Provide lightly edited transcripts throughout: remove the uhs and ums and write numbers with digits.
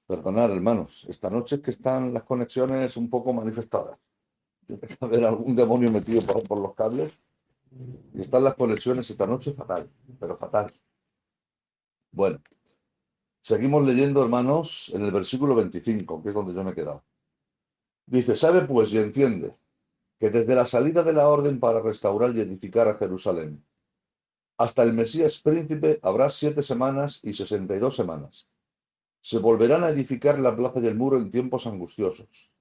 Perdonad, hermanos, esta noche es que están las conexiones un poco manifestadas. Tiene que haber algún demonio metido por los cables y están las conexiones esta noche fatal, pero fatal. Bueno, seguimos leyendo, hermanos, en el versículo 25, que es donde yo me he quedado. Dice, sabe pues y entiende que desde la salida de la orden para restaurar y edificar a Jerusalén hasta el Mesías príncipe habrá 7 semanas y 62 semanas. Se volverán a edificar la plaza y el muro en tiempos angustiosos.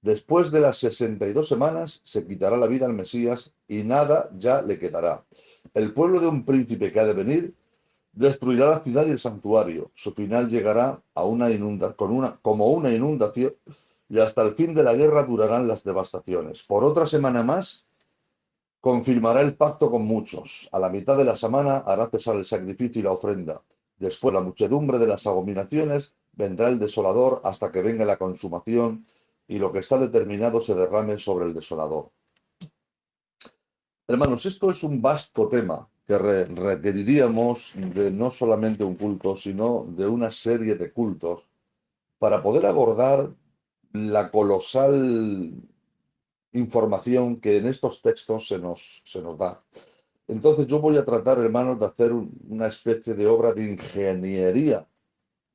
Después de las 62 semanas se quitará la vida al Mesías y nada ya le quedará. El pueblo de un príncipe que ha de venir destruirá la ciudad y el santuario. Su final llegará a como una inundación y hasta el fin de la guerra durarán las devastaciones. Por otra semana más confirmará el pacto con muchos. A la mitad de la semana hará cesar el sacrificio y la ofrenda. Después la muchedumbre de las abominaciones vendrá el desolador hasta que venga la consumación y lo que está determinado se derrame sobre el desolador. Hermanos, esto es un vasto tema que requeriríamos de no solamente un culto, sino de una serie de cultos para poder abordar la colosal información que en estos textos se nos da. Entonces yo voy a tratar, hermanos, de hacer una especie de obra de ingeniería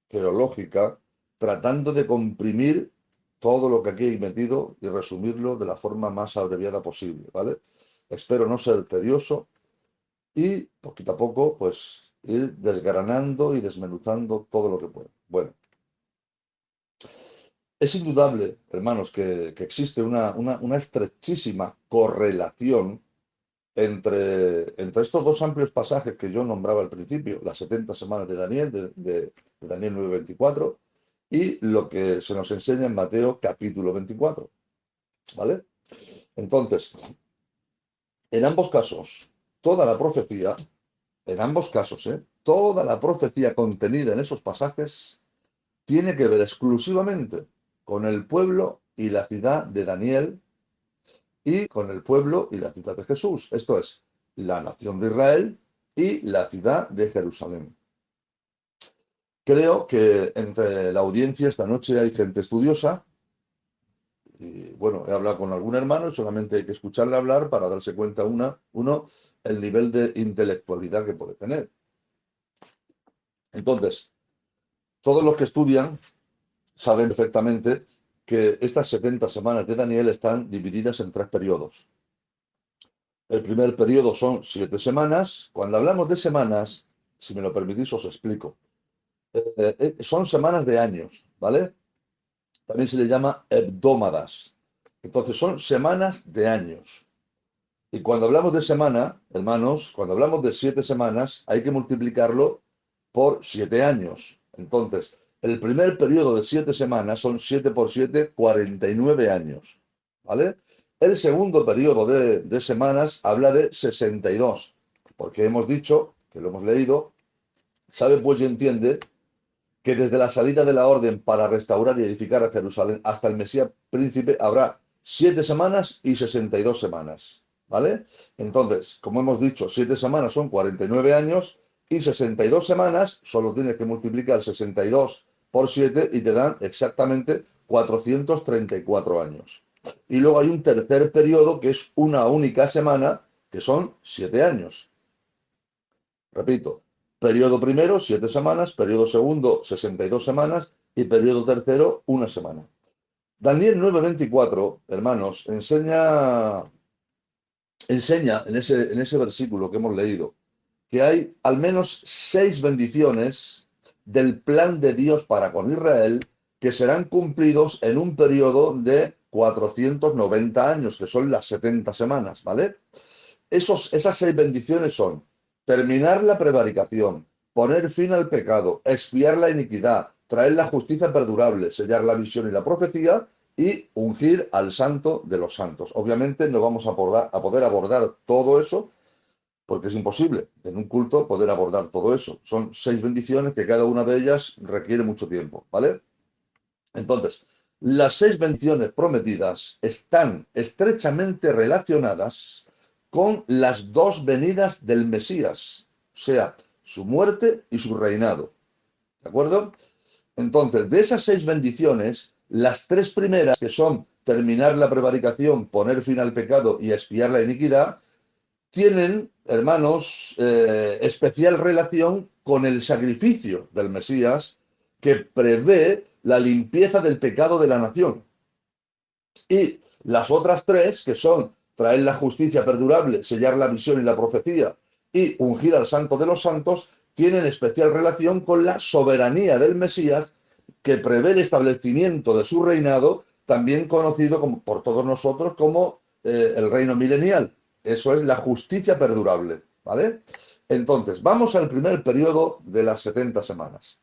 teológica, tratando de comprimir todo lo que aquí he metido y resumirlo de la forma más abreviada posible, ¿vale? Espero no ser tedioso y poquito a poco, pues, ir desgranando y desmenuzando todo lo que pueda. Bueno, es indudable, hermanos, que existe una estrechísima correlación entre estos dos amplios pasajes que yo nombraba al principio, las 70 semanas de Daniel, de Daniel 9:24, y lo que se nos enseña en Mateo capítulo 24, ¿vale? Entonces, en ambos casos, toda la profecía, en ambos casos, toda la profecía contenida en esos pasajes tiene que ver exclusivamente con el pueblo y la ciudad de Daniel y con el pueblo y la ciudad de Jesús. Esto es, la nación de Israel y la ciudad de Jerusalén. Creo que entre la audiencia esta noche hay gente estudiosa y bueno, he hablado con algún hermano y solamente hay que escucharle hablar para darse cuenta uno el nivel de intelectualidad que puede tener. Entonces, todos los que estudian saben perfectamente que estas 70 semanas de Daniel están divididas en 3 periodos. El primer periodo son 7 semanas. Cuando hablamos de semanas, si me lo permitís, os explico. Son semanas de años, ¿vale? También se le llama hebdómadas. Entonces son semanas de años. Y cuando hablamos de semana, hermanos, cuando hablamos de 7 semanas, hay que multiplicarlo por 7 años. Entonces, el primer periodo de 7 semanas son 7 por 7, 49 años. ¿Vale? El segundo periodo de semanas habla de 62, porque hemos dicho, que lo hemos leído, sabe pues y entiende que desde la salida de la orden para restaurar y edificar a Jerusalén hasta el Mesías príncipe habrá 7 semanas y 62 semanas. ¿Vale? Entonces, como hemos dicho, 7 semanas son 49 años y 62 semanas, solo tienes que multiplicar 62 por 7 y te dan exactamente 434 años. Y luego hay un tercer periodo que es una única semana, que son 7 años. Repito, periodo primero, 7 semanas, periodo segundo, 62 semanas y periodo tercero, una semana. Daniel 9:24, hermanos, enseña en ese versículo que hemos leído que hay al menos 6 bendiciones del plan de Dios para con Israel que serán cumplidos en un periodo de 490 años, que son las 70 semanas, ¿vale? Esas 6 bendiciones son terminar la prevaricación, poner fin al pecado, expiar la iniquidad, traer la justicia perdurable, sellar la visión y la profecía y ungir al santo de los santos. Obviamente no vamos a poder abordar todo eso porque es imposible en un culto poder abordar todo eso. Son 6 bendiciones que cada una de ellas requiere mucho tiempo, ¿vale? Entonces, las 6 bendiciones prometidas están estrechamente relacionadas con las dos venidas del Mesías, o sea, su muerte y su reinado. ¿De acuerdo? Entonces, de esas 6 bendiciones, las 3 primeras, que son terminar la prevaricación, poner fin al pecado y expiar la iniquidad, tienen, hermanos, especial relación con el sacrificio del Mesías que prevé la limpieza del pecado de la nación. Y las otras 3, que son traer la justicia perdurable, sellar la visión y la profecía y ungir al santo de los santos, tienen especial relación con la soberanía del Mesías que prevé el establecimiento de su reinado, también conocido por todos nosotros como el reino milenial. Eso es la justicia perdurable, ¿vale? Entonces, vamos al primer periodo de las 70 semanas.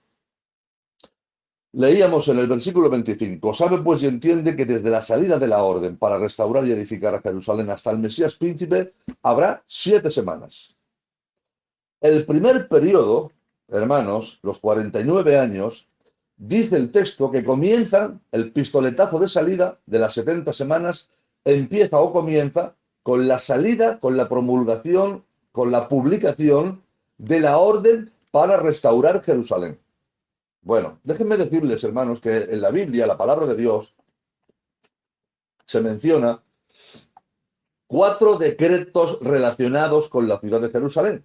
Leíamos en el versículo 25, sabe pues y entiende que desde la salida de la orden para restaurar y edificar a Jerusalén hasta el Mesías príncipe habrá 7 semanas. El primer periodo, hermanos, los 49 años, dice el texto que comienza el pistoletazo de salida de las 70 semanas, empieza o comienza con la salida, con la promulgación, con la publicación de la orden para restaurar Jerusalén. Bueno, déjenme decirles, hermanos, que en la Biblia, la palabra de Dios, se menciona 4 decretos relacionados con la ciudad de Jerusalén.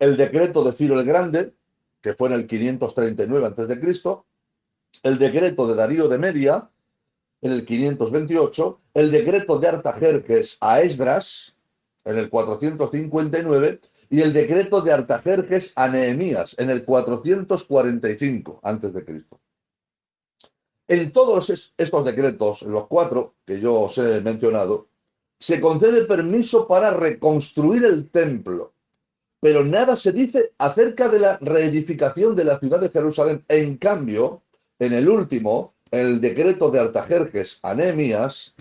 El decreto de Ciro el Grande, que fue en el 539 a.C., el decreto de Darío de Media, en el 528, el decreto de Artajerjes a Esdras, en el 459, y el decreto de Artajerjes a Nehemías, en el 445 a.C. En todos estos decretos, los 4 que yo os he mencionado, se concede permiso para reconstruir el templo, pero nada se dice acerca de la reedificación de la ciudad de Jerusalén. En cambio, en el último, el decreto de Artajerjes a Nehemías,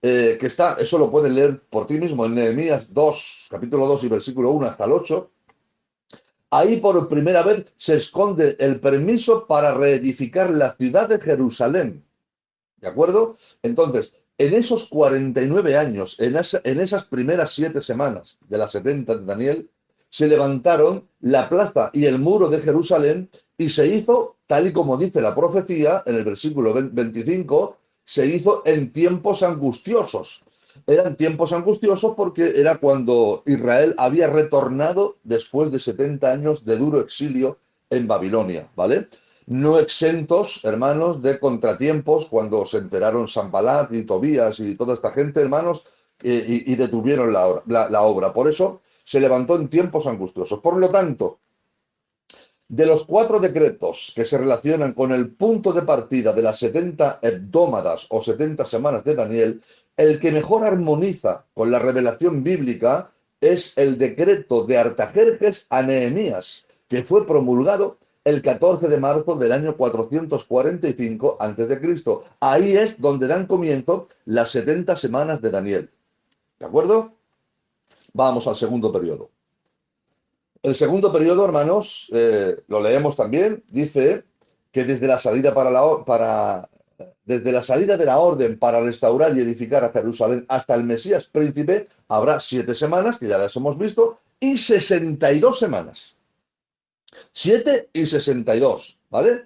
que está, eso lo pueden leer por ti mismo en Nehemías 2, capítulo 2 y versículo 1 hasta el 8, ahí por primera vez se esconde el permiso para reedificar la ciudad de Jerusalén. ¿De acuerdo? Entonces, en esos 49 años, en esas primeras 7 semanas de las 70 de Daniel, se levantaron la plaza y el muro de Jerusalén y se hizo, tal y como dice la profecía, en el versículo 25, se hizo en tiempos angustiosos. Eran tiempos angustiosos porque era cuando Israel había retornado después de 70 años de duro exilio en Babilonia, ¿vale? No exentos, hermanos, de contratiempos cuando se enteraron Sanbalat y Tobías y toda esta gente, hermanos, y detuvieron la obra. Por eso se levantó en tiempos angustiosos. Por lo tanto, de los 4 decretos que se relacionan con el punto de partida de las 70 hebdómadas o 70 semanas de Daniel, el que mejor armoniza con la revelación bíblica es el decreto de Artajerjes a Nehemías, que fue promulgado el 14 de marzo del año 445 a.C. Ahí es donde dan comienzo las 70 semanas de Daniel. ¿De acuerdo? Vamos al segundo periodo. El segundo periodo, hermanos, lo leemos también, dice que desde la salida desde la salida de la orden para restaurar y edificar a Jerusalén hasta el Mesías príncipe habrá 7 semanas, que ya las hemos visto, y 62 semanas. 7 y 62, ¿vale?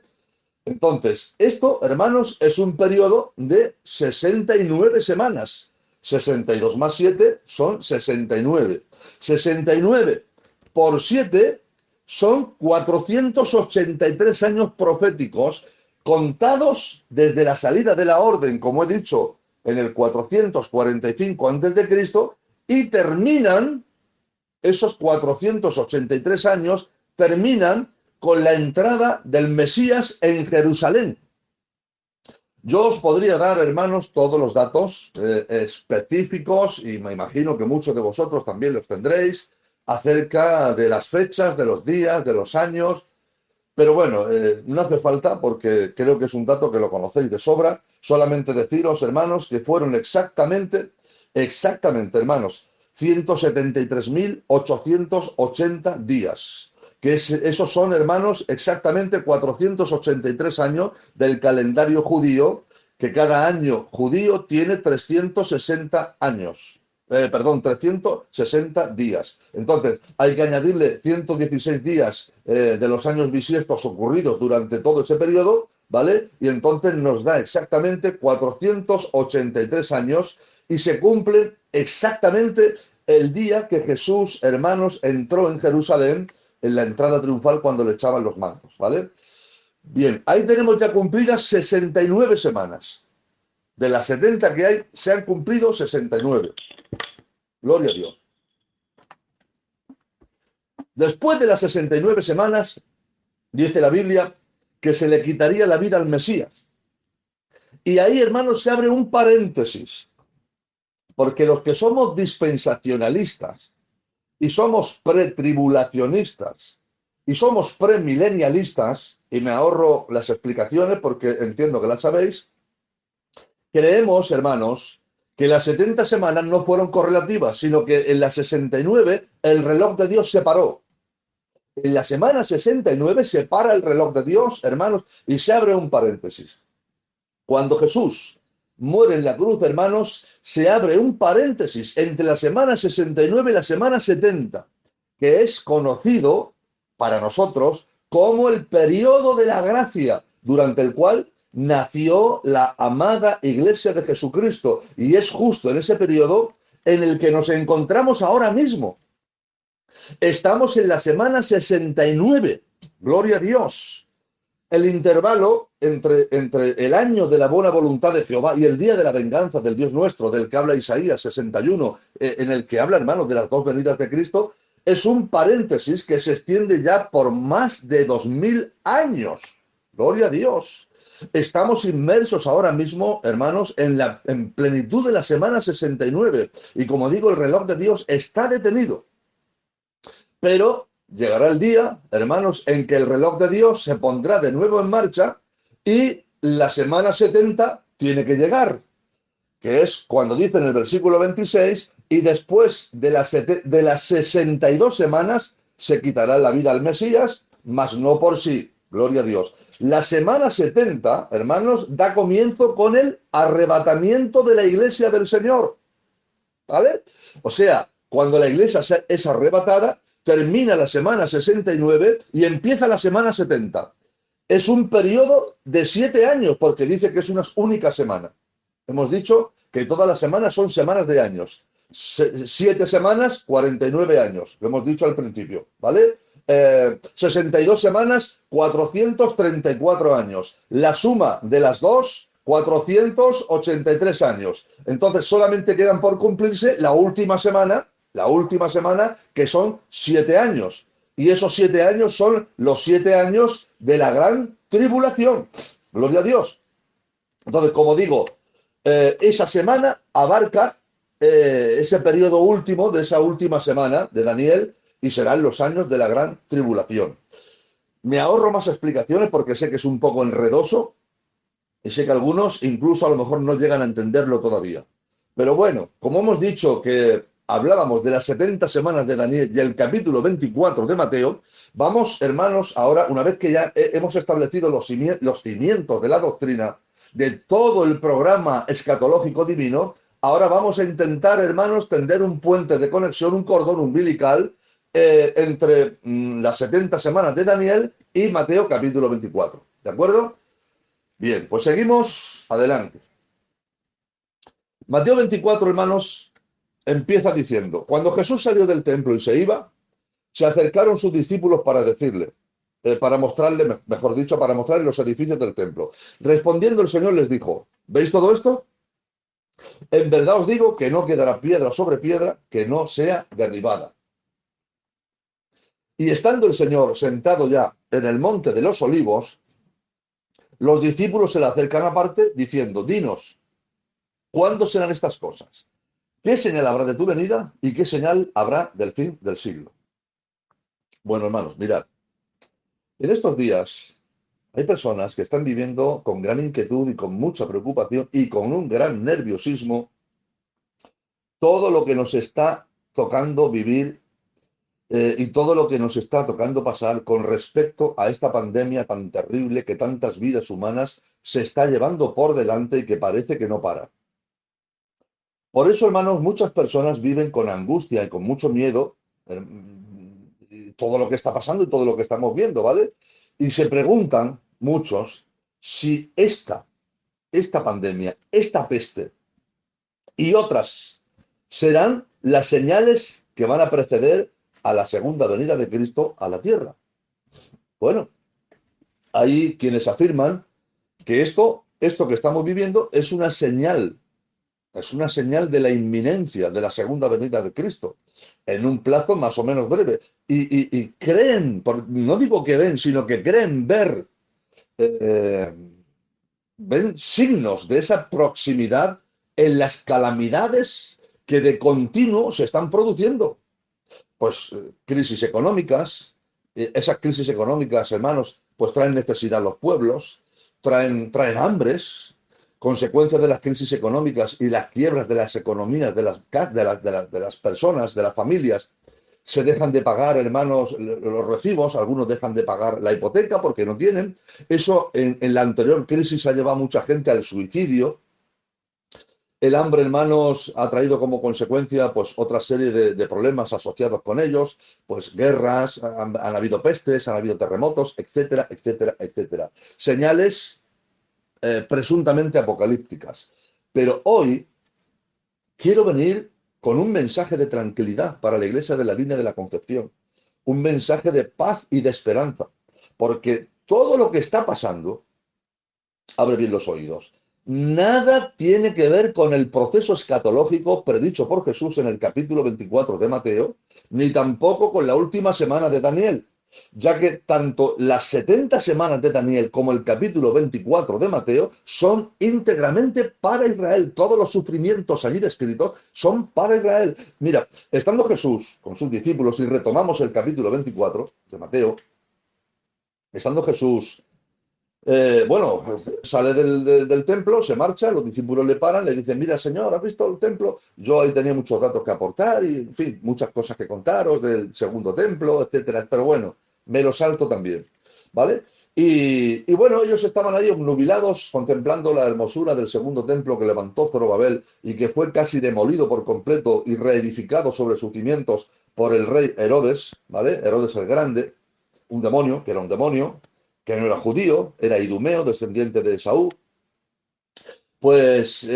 Entonces, esto, hermanos, es un periodo de 69 semanas. 62 más 7 son 69. 69 por 7 son 483 años proféticos contados desde la salida de la orden, como he dicho, en el 445 a.C. y terminan, esos 483 años, terminan con la entrada del Mesías en Jerusalén. Yo os podría dar, hermanos, todos los datos específicos, y me imagino que muchos de vosotros también los tendréis, acerca de las fechas, de los días, de los años, pero bueno, no hace falta porque creo que es un dato que lo conocéis de sobra. Solamente deciros, hermanos, que fueron exactamente, hermanos, 173.880 días. Esos son, hermanos, exactamente 483 años del calendario judío, que cada año judío tiene 360 años. perdón, 360 días. Entonces, hay que añadirle 116 días de los años bisiestos ocurridos durante todo ese periodo, ¿vale? Y entonces nos da exactamente 483 años y se cumple exactamente el día que Jesús, hermanos, entró en Jerusalén en la entrada triunfal cuando le echaban los mantos, ¿vale? Bien, ahí tenemos ya cumplidas 69 semanas. De las 70 que hay, se han cumplido 69. Gloria a Dios. Después de las 69 semanas, dice la Biblia, que se le quitaría la vida al Mesías. Y ahí, hermanos, se abre un paréntesis, porque los que somos dispensacionalistas y somos pretribulacionistas y somos premilenialistas, y me ahorro las explicaciones porque entiendo que las sabéis, creemos, hermanos, que las 70 semanas no fueron correlativas, sino que en las 69 el reloj de Dios se paró. En la semana 69 se para el reloj de Dios, hermanos, y se abre un paréntesis. Cuando Jesús muere en la cruz, hermanos, se abre un paréntesis entre la semana 69 y la semana 70, que es conocido para nosotros como el periodo de la gracia, durante el cual nació la amada Iglesia de Jesucristo. Y es justo en ese periodo en el que nos encontramos ahora mismo. Estamos en la semana 69. Gloria a Dios. El intervalo entre el año de la buena voluntad de Jehová y el día de la venganza del Dios nuestro, del que habla Isaías 61, en el que habla, hermanos, de las dos venidas de Cristo, es un paréntesis que se extiende ya por más de 2000 años. Gloria a Dios. Estamos inmersos ahora mismo, hermanos, en plenitud de la semana 69. Y como digo, el reloj de Dios está detenido. Pero llegará el día, hermanos, en que el reloj de Dios se pondrá de nuevo en marcha y la semana 70 tiene que llegar, que es cuando dice en el versículo 26, y después de las 62 semanas se quitará la vida al Mesías, mas no por sí. Gloria a Dios. La semana 70, hermanos, da comienzo con el arrebatamiento de la iglesia del Señor. ¿Vale? O sea, cuando la iglesia es arrebatada, termina la semana 69 y empieza la semana 70. Es un periodo de 7 años, porque dice que es una única semana. Hemos dicho que todas las semanas son semanas de años. 7 semanas, 49 años. Lo hemos dicho al principio, ¿vale? 62 semanas, 434 años. La suma de las dos, 483 años. Entonces solamente quedan por cumplirse la última semana, que son 7 años. Y esos 7 años son los 7 años de la gran tribulación. Gloria a Dios. Entonces, como digo, esa semana abarca ese periodo último de esa última semana de Daniel y serán los años de la gran tribulación. Me ahorro más explicaciones porque sé que es un poco enredoso y sé que algunos incluso a lo mejor no llegan a entenderlo todavía. Pero bueno, como hemos dicho que hablábamos de las 70 semanas de Daniel y el capítulo 24 de Mateo, vamos, hermanos, ahora, una vez que ya hemos establecido los cimientos de la doctrina, de todo el programa escatológico divino, ahora vamos a intentar, hermanos, tender un puente de conexión, un cordón umbilical entre las 70 semanas de Daniel y Mateo capítulo 24. ¿De acuerdo? Bien, pues seguimos adelante. Mateo 24, hermanos, empieza diciendo: cuando Jesús salió del templo y se iba, se acercaron sus discípulos para decirle, para mostrarle, mejor dicho, para mostrarle los edificios del templo. Respondiendo el Señor les dijo: ¿veis todo esto? En verdad os digo que no quedará piedra sobre piedra que no sea derribada. Y estando el Señor sentado ya en el monte de los olivos, los discípulos se le acercan aparte diciendo: dinos, ¿cuándo serán estas cosas? ¿Qué señal habrá de tu venida y qué señal habrá del fin del siglo? Bueno, hermanos, mirad, en estos días hay personas que están viviendo con gran inquietud y con mucha preocupación y con un gran nerviosismo todo lo que nos está tocando vivir y todo lo que nos está tocando pasar con respecto a esta pandemia tan terrible que tantas vidas humanas se está llevando por delante y que parece que no para. Por eso, hermanos, muchas personas viven con angustia y con mucho miedo todo lo que está pasando y todo lo que estamos viendo, ¿vale? Y se preguntan muchos si esta pandemia, esta peste y otras serán las señales que van a preceder a la segunda venida de Cristo a la tierra. Bueno, hay quienes afirman que esto que estamos viviendo es una señal de la inminencia de la segunda venida de Cristo, en un plazo más o menos breve. Y creen, no digo que ven, sino que creen eh, ven signos de esa proximidad en las calamidades que de continuo se están produciendo. Pues crisis económicas, esas crisis económicas, hermanos, pues traen necesidad a los pueblos, traen hambres, consecuencias de las crisis económicas y las quiebras de las economías de las personas, de las familias. Se dejan de pagar, hermanos, los recibos, algunos dejan de pagar la hipoteca porque no tienen. Eso en la anterior crisis ha llevado a mucha gente al suicidio. El hambre, hermanos, ha traído como consecuencia pues otra serie de problemas asociados con ellos, pues guerras, han habido pestes, han habido terremotos, etcétera, etcétera, etcétera. Señales presuntamente apocalípticas. Pero hoy quiero venir con un mensaje de tranquilidad para la iglesia de la línea de la Concepción, un mensaje de paz y de esperanza, porque todo lo que está pasando, abre bien los oídos, nada tiene que ver con el proceso escatológico predicho por Jesús en el capítulo 24 de Mateo, ni tampoco con la última semana de Daniel, ya que tanto las 70 semanas de Daniel como el capítulo 24 de Mateo son íntegramente para Israel. Todos los sufrimientos allí descritos son para Israel. Mira, estando Jesús con sus discípulos, y retomamos el capítulo 24 de Mateo, estando Jesús bueno, sale del templo, se marcha, los discípulos le paran, le dicen, mira, señor, ¿has visto el templo? Yo ahí tenía muchos datos que aportar y, en fin, muchas cosas que contaros del segundo templo, etcétera. Pero bueno, me lo salto también, ¿vale? Y bueno, ellos estaban ahí obnubilados contemplando la hermosura del segundo templo que levantó Zorobabel y que fue casi demolido por completo y reedificado sobre sus cimientos por el rey Herodes, ¿vale? Herodes el Grande, un demonio, que era un demonio, que no era judío, era idumeo, descendiente de Saúl. Pues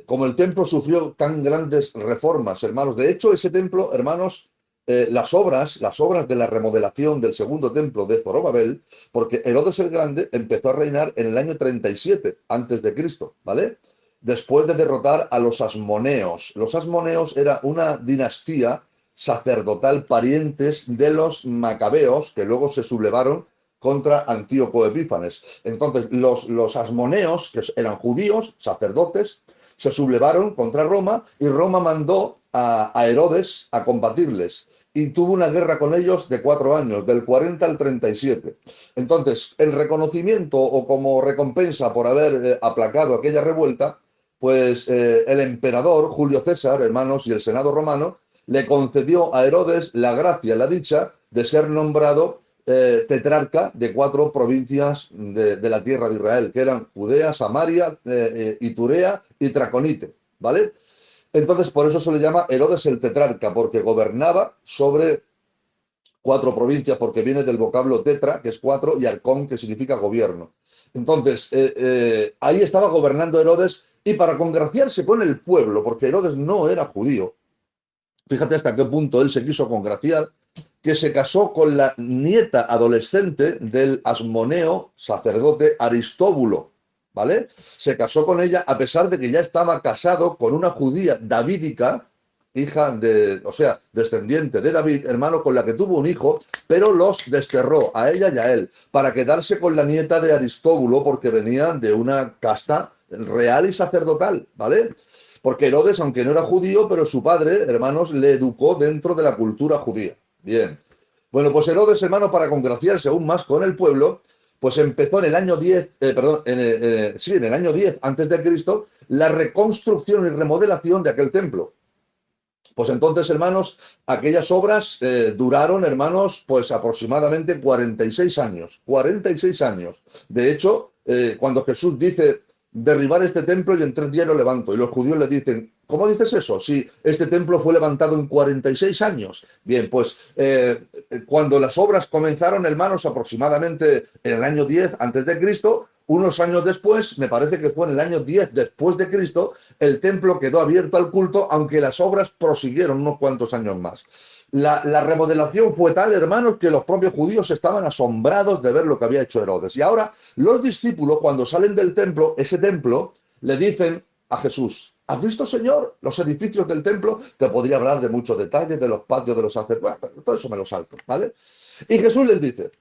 como el templo sufrió tan grandes reformas, hermanos, de hecho ese templo, hermanos, las obras de la remodelación del segundo templo de Zorobabel, porque Herodes el Grande empezó a reinar en el año 37 antes de Cristo, ¿vale? Después de derrotar a los asmoneos. Los asmoneos era una dinastía sacerdotal parientes de los macabeos que luego se sublevaron contra Antíoco Epífanes. Entonces, los asmoneos, que eran judíos, sacerdotes, se sublevaron contra Roma y Roma mandó a Herodes a combatirles. Y tuvo una guerra con ellos de 4 años, del 40 al 37. Entonces, en reconocimiento o como recompensa por haber aplacado aquella revuelta, pues el emperador Julio César, hermanos, y el Senado romano le concedió a Herodes la gracia, la dicha de ser nombrado tetrarca de 4 provincias de la tierra de Israel, que eran Judea, Samaria, Iturea y Traconite, ¿vale? Entonces, por eso se le llama Herodes el tetrarca, porque gobernaba sobre 4 provincias, porque viene del vocablo tetra, que es 4, y arcón, que significa gobierno. Entonces, ahí estaba gobernando Herodes, y para congraciarse con el pueblo, porque Herodes no era judío, fíjate hasta qué punto él se quiso congraciar, que se casó con la nieta adolescente del asmoneo sacerdote Aristóbulo, ¿vale? Se casó con ella a pesar de que ya estaba casado con una judía davídica, hija de, o sea, descendiente de David, hermano, con la que tuvo un hijo, pero los desterró a ella y a él para quedarse con la nieta de Aristóbulo porque venían de una casta real y sacerdotal, ¿vale? Porque Herodes, aunque no era judío, pero su padre, hermanos, le educó dentro de la cultura judía. Bien. Bueno, pues Herodes, hermano, para congraciarse aún más con el pueblo, pues empezó en el año 10, perdón, sí, en el año 10 antes de Cristo, la reconstrucción y remodelación de aquel templo. Pues entonces, hermanos, aquellas obras duraron, hermanos, pues aproximadamente 46 años. 46 años. De hecho, cuando Jesús dice derribar este templo y en 3 días lo levanto. Y los judíos le dicen, ¿cómo dices eso? Si este templo fue levantado en 46 años. Bien, pues cuando las obras comenzaron, hermanos, aproximadamente en el año 10 antes de Cristo, unos años después, me parece que fue en el año 10 después de Cristo, el templo quedó abierto al culto, aunque las obras prosiguieron unos cuantos años más. La remodelación fue tal, hermanos, que los propios judíos estaban asombrados de ver lo que había hecho Herodes. Y ahora los discípulos, cuando salen del templo, ese templo, le dicen a Jesús, ¿has visto, Señor, los edificios del templo? Te podría hablar de muchos detalles, de los patios de los sacerdotes, bueno, todo eso me lo salto, ¿vale? Y Jesús les dice,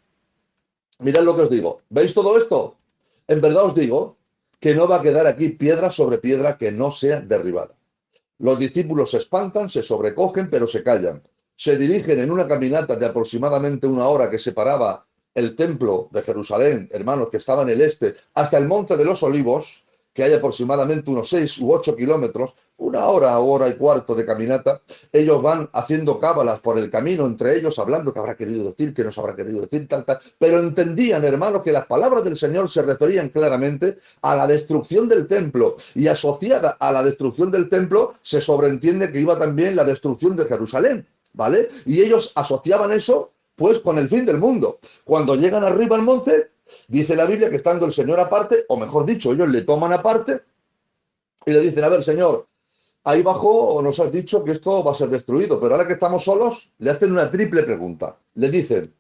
mirad lo que os digo, ¿veis todo esto? En verdad os digo que no va a quedar aquí piedra sobre piedra que no sea derribada. Los discípulos se espantan, se sobrecogen, pero se callan. Se dirigen en una caminata de aproximadamente 1 hora que separaba el templo de Jerusalén, hermanos, que estaba en el este, hasta el Monte de los Olivos, que hay aproximadamente unos 6 u 8 kilómetros, 1 hora o hora y cuarto de caminata. Ellos van haciendo cábalas por el camino entre ellos, hablando qué habrá querido decir, qué nos habrá querido decir, tal, tal. Pero entendían, hermanos, que las palabras del Señor se referían claramente a la destrucción del templo. Y asociada a la destrucción del templo, se sobreentiende que iba también la destrucción de Jerusalén, ¿vale? Y ellos asociaban eso, pues, con el fin del mundo. Cuando llegan arriba al monte, dice la Biblia que estando el Señor aparte, o mejor dicho, ellos le toman aparte y le dicen, a ver, Señor, ahí abajo nos has dicho que esto va a ser destruido, pero ahora que estamos solos, le hacen una triple pregunta. Le dicen,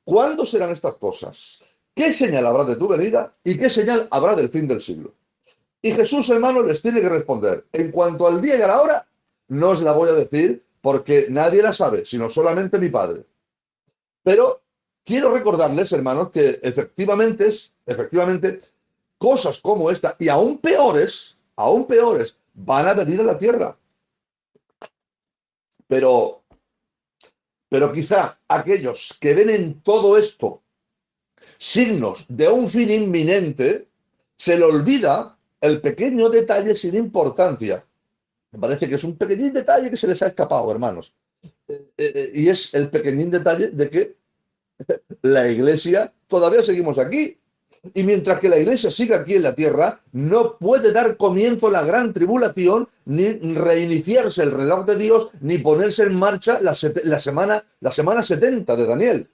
¿cuándo serán estas cosas? ¿Qué señal habrá de tu venida? ¿Y qué señal habrá del fin del siglo? Y Jesús, hermano, les tiene que responder, en cuanto al día y a la hora, no os la voy a decir porque nadie la sabe, sino solamente mi Padre. Pero quiero recordarles, hermanos, que efectivamente, cosas como esta, y aún peores, van a venir a la tierra. Pero, pero quizá aquellos que ven en todo esto signos de un fin inminente, se le olvida el pequeño detalle sin importancia. Me parece que es un pequeñín detalle que se les ha escapado, hermanos. Y es el pequeñín detalle de que la iglesia todavía seguimos aquí. Y mientras que la iglesia siga aquí en la tierra, no puede dar comienzo la gran tribulación, ni reiniciarse el reloj de Dios, ni ponerse en marcha la semana 70 de Daniel.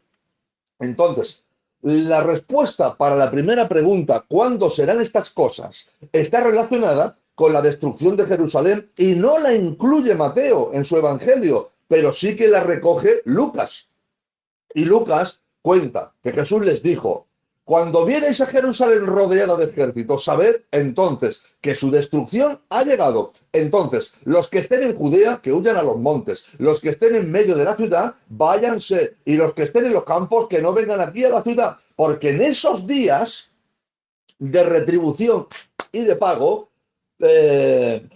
Entonces, la respuesta para la primera pregunta, ¿cuándo serán estas cosas?, está relacionada con la destrucción de Jerusalén y no la incluye Mateo en su evangelio, pero sí que la recoge Lucas. Y Lucas cuenta que Jesús les dijo, cuando viereis a Jerusalén rodeada de ejércitos, sabed entonces que su destrucción ha llegado. Entonces, los que estén en Judea, que huyan a los montes. Los que estén en medio de la ciudad, váyanse. Y los que estén en los campos, que no vengan aquí a la ciudad. Porque en esos días de retribución y de pago,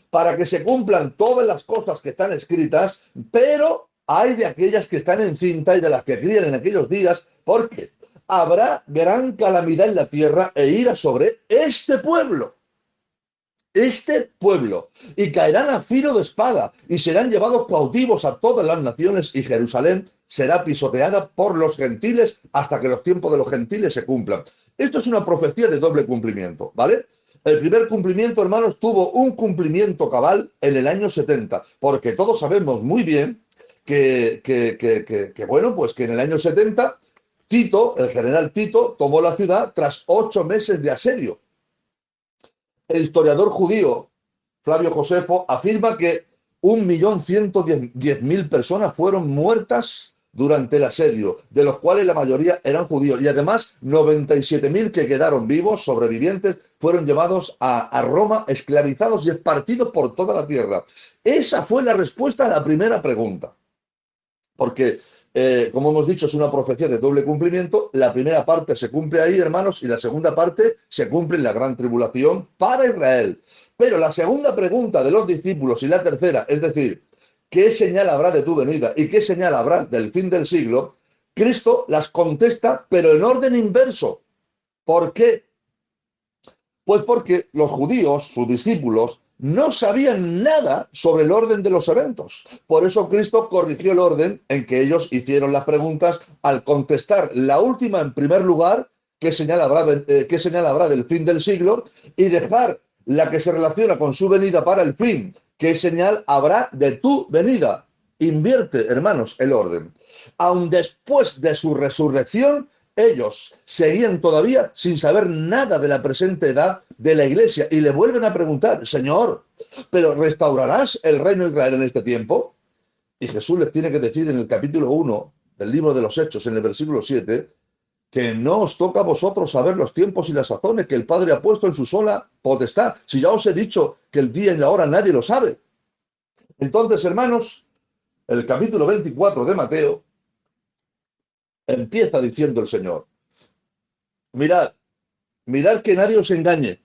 para que se cumplan todas las cosas que están escritas, pero hay de aquellas que están en cinta y de las que crían en aquellos días, porque habrá gran calamidad en la tierra e ira sobre este pueblo, y caerán a filo de espada, y serán llevados cautivos a todas las naciones, y Jerusalén será pisoteada por los gentiles hasta que los tiempos de los gentiles se cumplan. Esto es una profecía de doble cumplimiento, ¿vale? El primer cumplimiento, hermanos, tuvo un cumplimiento cabal en el año 70, porque todos sabemos muy bien bueno, pues que en el año 70 Tito, el general Tito, tomó la ciudad tras 8 meses de asedio. El historiador judío Flavio Josefo afirma que 1.110.000 personas fueron muertas durante el asedio, de los cuales la mayoría eran judíos, y además 97.000 que quedaron vivos, sobrevivientes, fueron llevados a Roma, esclavizados y esparcidos por toda la tierra. Esa fue la respuesta a la primera pregunta. Porque, como hemos dicho, es una profecía de doble cumplimiento. La primera parte se cumple ahí, hermanos, y la segunda parte se cumple en la gran tribulación para Israel. Pero la segunda pregunta de los discípulos y la tercera, es decir, ¿qué señal habrá de tu venida y qué señal habrá del fin del siglo?, Cristo las contesta, pero en orden inverso. ¿Por qué? Pues porque los judíos, sus discípulos, no sabían nada sobre el orden de los eventos. Por eso Cristo corrigió el orden en que ellos hicieron las preguntas al contestar la última en primer lugar, qué señal habrá del fin del siglo, y dejar la que se relaciona con su venida para el fin, qué señal habrá de tu venida. Invierte, hermanos, el orden. Aun después de su resurrección, ellos seguían todavía sin saber nada de la presente edad de la iglesia y le vuelven a preguntar, Señor, ¿pero restaurarás el reino de Israel en este tiempo? Y Jesús les tiene que decir en el capítulo 1 del libro de los Hechos, en el versículo 7, que no os toca a vosotros saber los tiempos y las sazones que el Padre ha puesto en su sola potestad. Si ya os he dicho que el día y la hora nadie lo sabe. Entonces, hermanos, el capítulo 24 de Mateo empieza diciendo el Señor, mirad, mirad que nadie os engañe,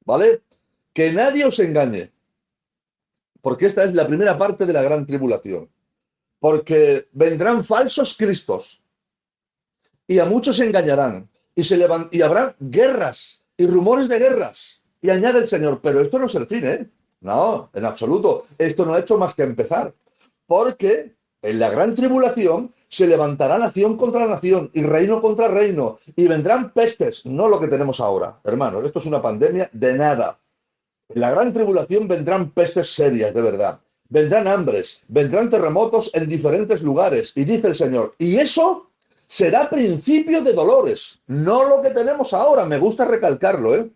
¿vale? Que nadie os engañe, porque esta es la primera parte de la gran tribulación, porque vendrán falsos cristos y a muchos engañarán y habrá guerras y rumores de guerras. Y añade el Señor, pero esto no es el fin, ¿eh? No, en absoluto. Esto no ha hecho más que empezar. Porque en la gran tribulación se levantará nación contra nación y reino contra reino y vendrán pestes, no lo que tenemos ahora, hermanos. Esto es una pandemia de nada. En la gran tribulación vendrán pestes serias, de verdad. Vendrán hambres, vendrán terremotos en diferentes lugares. Y dice el Señor, y eso será principio de dolores, no lo que tenemos ahora. Me gusta recalcarlo, ¿eh?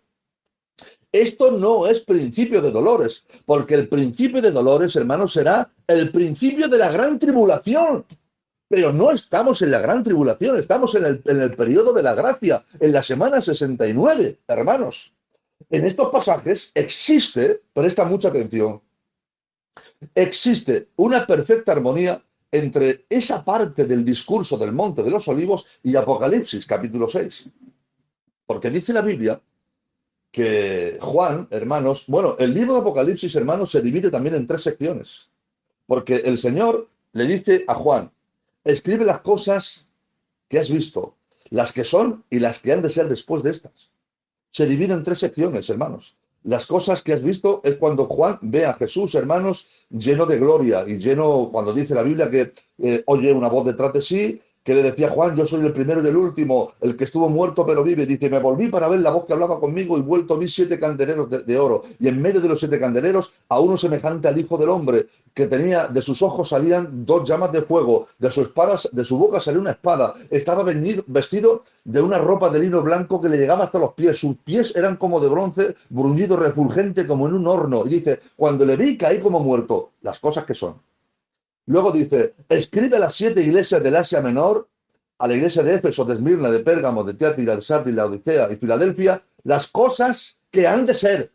Esto no es principio de dolores, porque el principio de dolores, hermanos, será el principio de la gran tribulación. Pero no estamos en la gran tribulación, estamos en el periodo de la gracia, en la semana 69, hermanos. En estos pasajes existe, presta mucha atención, existe una perfecta armonía entre esa parte del discurso del Monte de los Olivos y Apocalipsis, capítulo 6. Porque dice la Biblia que Juan, hermanos, bueno, el libro de Apocalipsis, hermanos, se divide también en tres secciones. Porque el Señor le dice a Juan, escribe las cosas que has visto, las que son y las que han de ser después de estas. Se divide en tres secciones, hermanos. Las cosas que has visto es cuando Juan ve a Jesús, hermanos, lleno de gloria y lleno, cuando dice la Biblia que oye una voz detrás de sí, que le decía Juan, yo soy el primero y el último, el que estuvo muerto pero vive. Dice, me volví para ver la voz que hablaba conmigo y vuelto vi 7 candeleros de oro. Y en medio de los 7 candeleros, a uno semejante al Hijo del Hombre, que tenía, de sus ojos salían 2 llamas de fuego, de su boca salió una espada. Estaba vestido de una ropa de lino blanco que le llegaba hasta los pies. Sus pies eran como de bronce, bruñido, refulgente, como en un horno. Y dice, cuando le vi caí como muerto. Las cosas que son. Luego dice, escribe a las 7 iglesias del Asia Menor, a la iglesia de Éfeso, de Esmirna, de Pérgamo, de Tiatira, de Sardis, la Odisea y Filadelfia, las cosas que han de ser.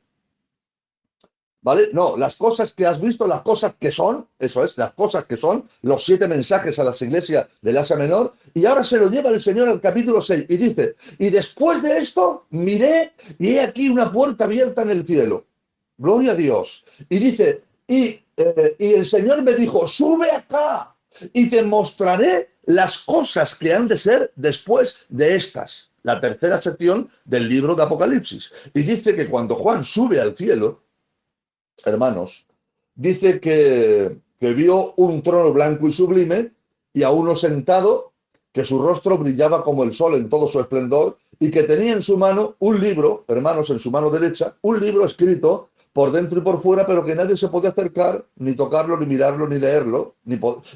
¿Vale? No, las cosas que has visto, las cosas que son, eso es, las cosas que son, los 7 mensajes a las iglesias del Asia Menor, y ahora se lo lleva el Señor al capítulo 6 y dice, y después de esto miré y he aquí una puerta abierta en el cielo. Gloria a Dios. Y dice, y el Señor me dijo, sube acá y te mostraré las cosas que han de ser después de estas. La tercera sección del libro de Apocalipsis. Y dice que cuando Juan sube al cielo, hermanos, dice que vio un trono blanco y sublime y a uno sentado que su rostro brillaba como el sol en todo su esplendor y que tenía en su mano un libro, hermanos, en su mano derecha, un libro escrito por dentro y por fuera, pero que nadie se puede acercar, ni tocarlo, ni mirarlo, ni leerlo,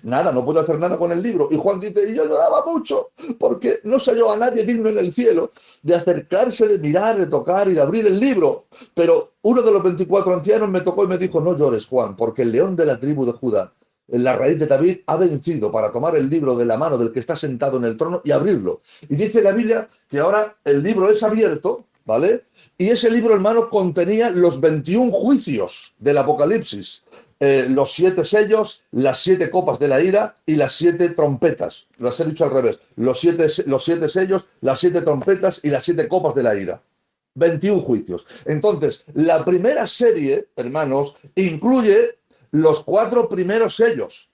nada, no puede hacer nada con el libro. Y Juan dice, y yo lloraba mucho, porque no se halló a nadie digno en el cielo de acercarse, de mirar, de tocar y de abrir el libro. Pero uno de los 24 ancianos me tocó y me dijo, no llores, Juan, porque el león de la tribu de Judá, en la raíz de David, ha vencido para tomar el libro de la mano del que está sentado en el trono y abrirlo. Y dice la Biblia que ahora el libro es abierto, ¿vale? Y ese libro, hermano, contenía los 21 juicios del Apocalipsis, los 7 sellos, las 7 copas de la ira y las 7 trompetas. Las he dicho al revés. Los siete sellos, las 7 trompetas y las 7 copas de la ira. 21 juicios. Entonces, la primera serie, hermanos, incluye los 4 primeros sellos.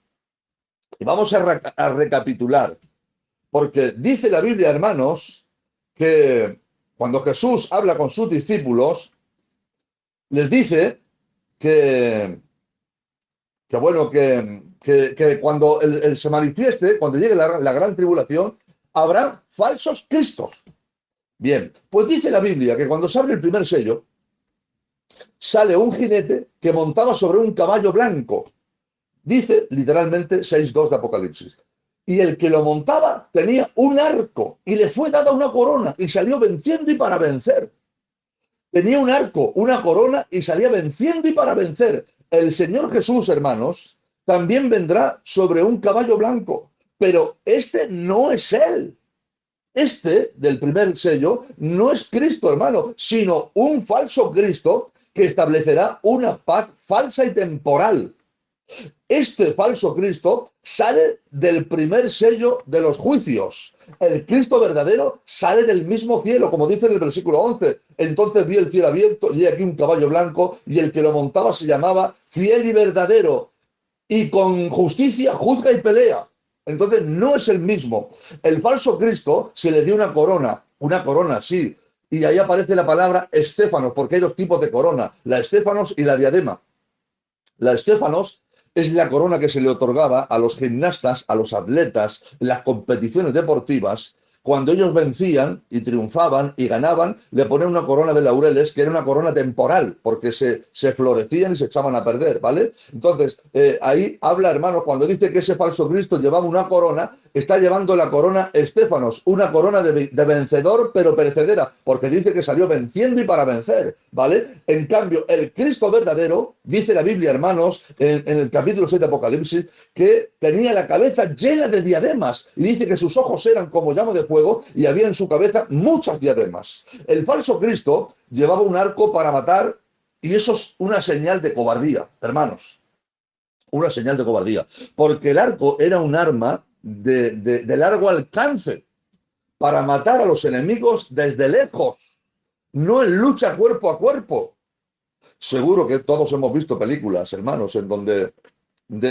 Y vamos a recapitular. Porque dice la Biblia, hermanos, que cuando Jesús habla con sus discípulos, les dice bueno, que cuando él se manifieste, cuando llegue la gran tribulación, habrá falsos cristos. Bien, pues dice la Biblia que cuando se abre el primer sello, sale un jinete que montaba sobre un caballo blanco. Dice literalmente 6:2 de Apocalipsis. Y el que lo montaba tenía un arco y le fue dada una corona y salió venciendo y para vencer. Tenía un arco, una corona y salía venciendo y para vencer. El Señor Jesús, hermanos, también vendrá sobre un caballo blanco, pero este no es él. Este del primer sello no es Cristo, hermano, sino un falso Cristo que establecerá una paz falsa y temporal. Este falso Cristo sale del primer sello de los juicios. El Cristo verdadero sale del mismo cielo, como dice en el versículo 11. Entonces vi el cielo abierto y aquí un caballo blanco y el que lo montaba se llamaba Fiel y Verdadero y con justicia juzga y pelea. Entonces no es el mismo. El falso Cristo se le dio una corona, sí. Y ahí aparece la palabra estéfanos, porque hay dos tipos de corona, la estéfanos y la diadema. La estéfanos es la corona que se le otorgaba a los gimnastas, a los atletas, en las competiciones deportivas. Cuando ellos vencían y triunfaban y ganaban, le ponían una corona de laureles que era una corona temporal, porque se florecían y se echaban a perder, ¿vale? Entonces, ahí habla, hermanos, cuando dice que ese falso Cristo llevaba una corona, está llevando la corona Estéfanos, una corona de vencedor, pero perecedera, porque dice que salió venciendo y para vencer, ¿vale? En cambio, el Cristo verdadero, dice la Biblia, hermanos, en el capítulo 6 de Apocalipsis, que tenía la cabeza llena de diademas, y dice que sus ojos eran como llama de fuego, y había en su cabeza muchas diademas. El falso Cristo llevaba un arco para matar, y eso es una señal de cobardía, hermanos, una señal de cobardía, porque el arco era un arma de largo alcance para matar a los enemigos desde lejos, no en lucha cuerpo a cuerpo. Seguro que todos hemos visto películas, hermanos, en donde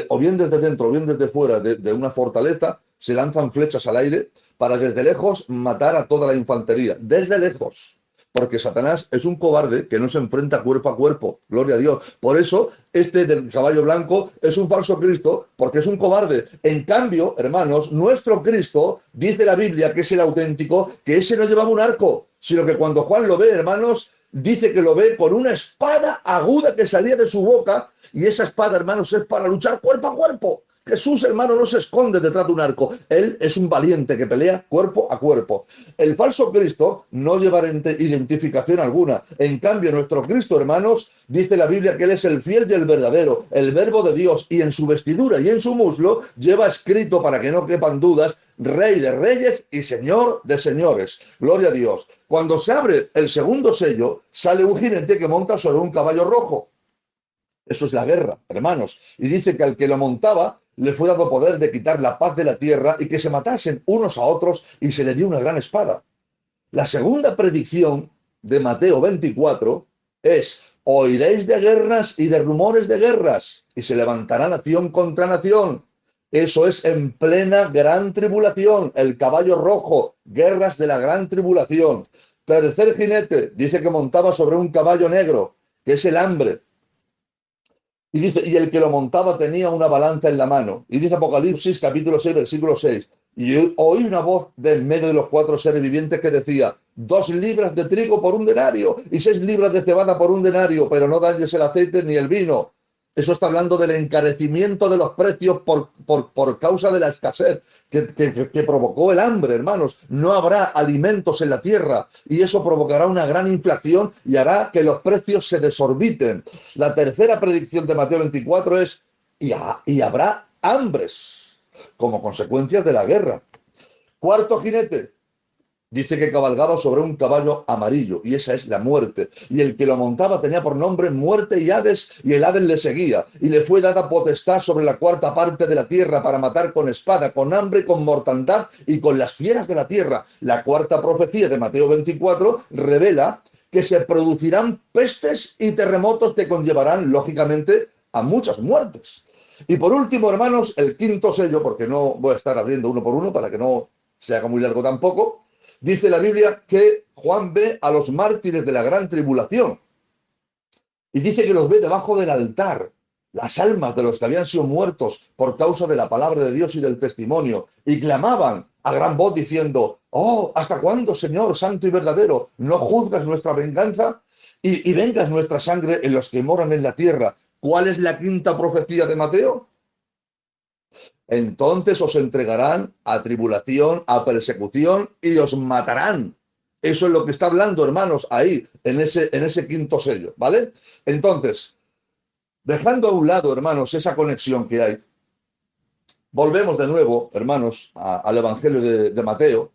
o bien desde dentro o bien desde fuera de una fortaleza se lanzan flechas al aire para desde lejos matar a toda la infantería, desde lejos. Porque Satanás es un cobarde que no se enfrenta cuerpo a cuerpo, gloria a Dios. Por eso, este del caballo blanco es un falso Cristo, porque es un cobarde. En cambio, hermanos, nuestro Cristo, dice la Biblia, que es el auténtico, que ese no llevaba un arco, sino que cuando Juan lo ve, hermanos, dice que lo ve con una espada aguda que salía de su boca, y esa espada, hermanos, es para luchar cuerpo a cuerpo. Jesús, hermano, no se esconde detrás de un arco. Él es un valiente que pelea cuerpo a cuerpo. El falso Cristo no lleva identificación alguna. En cambio, nuestro Cristo, hermanos, dice la Biblia que Él es el fiel y el verdadero, el verbo de Dios, y en su vestidura y en su muslo lleva escrito, para que no quepan dudas, Rey de Reyes y Señor de Señores. Gloria a Dios. Cuando se abre el segundo sello, sale un jinete que monta sobre un caballo rojo. Eso es la guerra, hermanos. Y dice que al que lo montaba le fue dado poder de quitar la paz de la tierra y que se matasen unos a otros y se le dio una gran espada. La segunda predicción de Mateo 24 es: oiréis de guerras y de rumores de guerras y se levantará nación contra nación. Eso es en plena gran tribulación, el caballo rojo, guerras de la gran tribulación. Tercer jinete, dice que montaba sobre un caballo negro, que es el hambre. Y dice, y el que lo montaba tenía una balanza en la mano. Y dice Apocalipsis capítulo 6, versículo 6. Y oí una voz de en medio de los cuatro seres vivientes que decía: 2 libras de trigo por un denario y 6 libras de cebada por un denario, pero no dañes el aceite ni el vino. Eso está hablando del encarecimiento de los precios por causa de la escasez que provocó el hambre, hermanos. No habrá alimentos en la tierra y eso provocará una gran inflación y hará que los precios se desorbiten. La tercera predicción de Mateo 24 es: y habrá hambres como consecuencias de la guerra. Cuarto jinete, dice que cabalgaba sobre un caballo amarillo, y esa es la muerte. Y el que lo montaba tenía por nombre Muerte y Hades, y el Hades le seguía. Y le fue dada potestad sobre la cuarta parte de la tierra para matar con espada, con hambre, con mortandad y con las fieras de la tierra. La cuarta profecía de Mateo 24 revela que se producirán pestes y terremotos que conllevarán, lógicamente, a muchas muertes. Y por último, hermanos, el quinto sello, porque no voy a estar abriendo uno por uno para que no se haga muy largo tampoco. Dice la Biblia que Juan ve a los mártires de la gran tribulación y dice que los ve debajo del altar. las almas de los que habían sido muertos por causa de la palabra de Dios y del testimonio, y clamaban a gran voz diciendo: oh, ¿hasta cuándo, Señor santo y verdadero, no juzgas nuestra venganza y vengas nuestra sangre en los que moran en la tierra? ¿Cuál es la quinta profecía de Mateo? Entonces os entregarán a tribulación, a persecución, y os matarán. Eso es lo que está hablando, hermanos, ahí, en ese quinto sello, ¿vale? Entonces, dejando a un lado, hermanos, esa conexión que hay, volvemos de nuevo, hermanos, al Evangelio de Mateo,